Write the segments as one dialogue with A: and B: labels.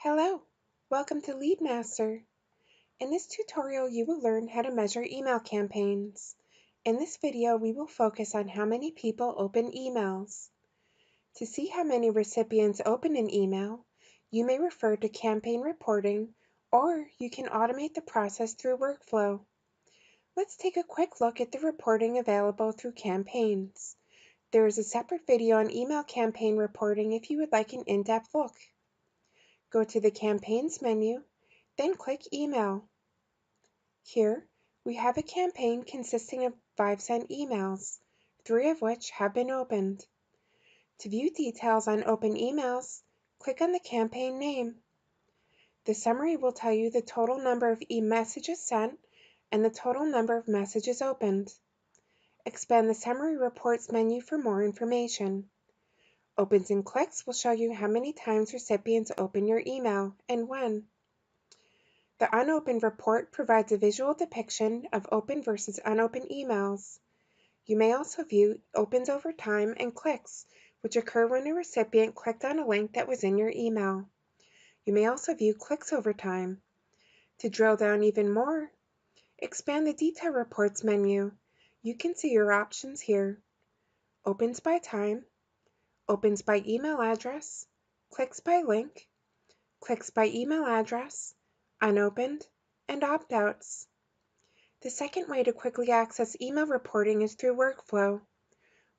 A: Hello, welcome to LeadMaster. In this tutorial, you will learn how to measure email campaigns. In this video, we will focus on how many people open emails. To see how many recipients open an email, you may refer to campaign reporting, or you can automate the process through workflow. Let's take a quick look at the reporting available through campaigns. There is a separate video on email campaign reporting if you would like an in-depth look. Go to the Campaigns menu, then click Email. Here, we have a campaign consisting of 5 sent emails, 3 of which have been opened. To view details on open emails, click on the campaign name. The summary will tell you the total number of messages sent and the total number of messages opened. Expand the Summary Reports menu for more information. Opens and clicks will show you how many times recipients open your email and when. The Unopened report provides a visual depiction of open versus unopened emails. You may also view opens over time and clicks, which occur when a recipient clicked on a link that was in your email. You may also view clicks over time. To drill down even more, expand the Detail Reports menu. You can see your options here. Opens by time, opens by email address, clicks by link, clicks by email address, unopened, and opt-outs. The second way to quickly access email reporting is through Workflow.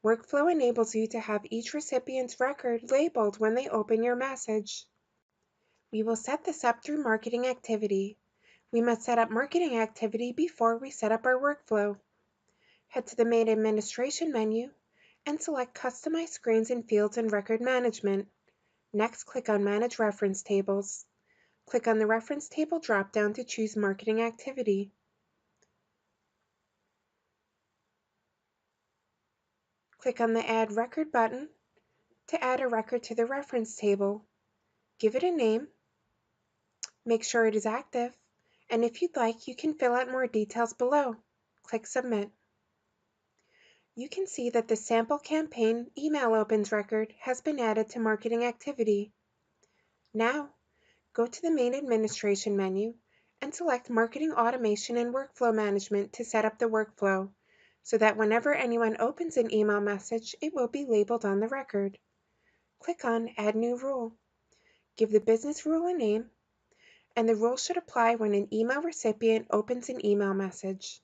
A: Workflow enables you to have each recipient's record labeled when they open your message. We will set this up through Marketing Activity. We must set up Marketing Activity before we set up our workflow. Head to the Main Administration menu and select Customize Screens and Fields in Record Management. Next, click on Manage Reference Tables. Click on the Reference Table drop-down to choose Marketing Activity. Click on the Add Record button to add a record to the reference table. Give it a name, make sure it is active, and if you'd like, you can fill out more details below. Click Submit. You can see that the sample campaign email opens record has been added to Marketing Activity. Now, go to the Main Administration menu and select Marketing Automation and Workflow Management to set up the workflow, so that whenever anyone opens an email message, it will be labeled on the record. Click on Add New Rule. Give the business rule a name, and the rule should apply when an email recipient opens an email message.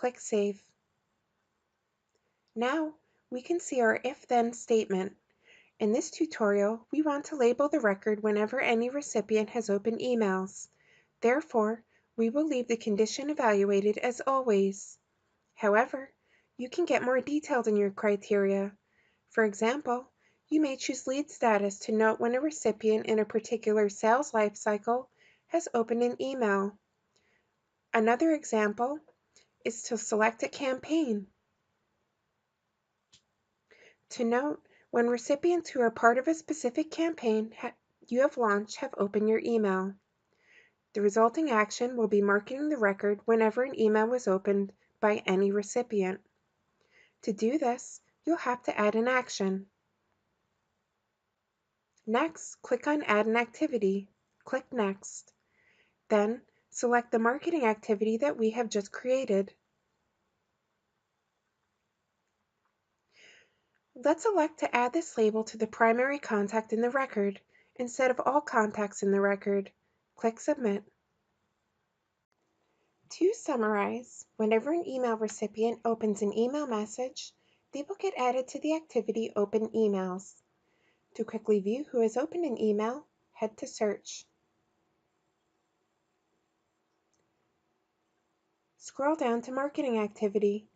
A: Click Save. Now, we can see our if-then statement. In this tutorial, we want to label the record whenever any recipient has opened emails. Therefore, we will leave the condition evaluated as always. However, you can get more detailed in your criteria. For example, you may choose lead status to note when a recipient in a particular sales life cycle has opened an email. Another example is to select a campaign to note when recipients who are part of a specific campaign you have launched have opened your email. The resulting action will be marking the record whenever an email was opened by any recipient. To do this, you'll have to add an action. Next, click on Add an Activity. Click Next. Then, select the marketing activity that we have just created. Let's elect to add this label to the primary contact in the record instead of all contacts in the record. Click Submit. To summarize, whenever an email recipient opens an email message, they will get added to the activity Open Emails. To quickly view who has opened an email, head to Search. Scroll down to Marketing Activity.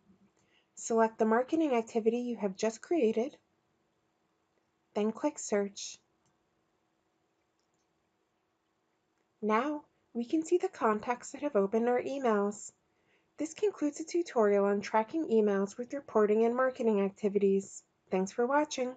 A: Select the marketing activity you have just created, then click Search. Now, we can see the contacts that have opened our emails. This concludes the tutorial on tracking emails with reporting and marketing activities. Thanks for watching.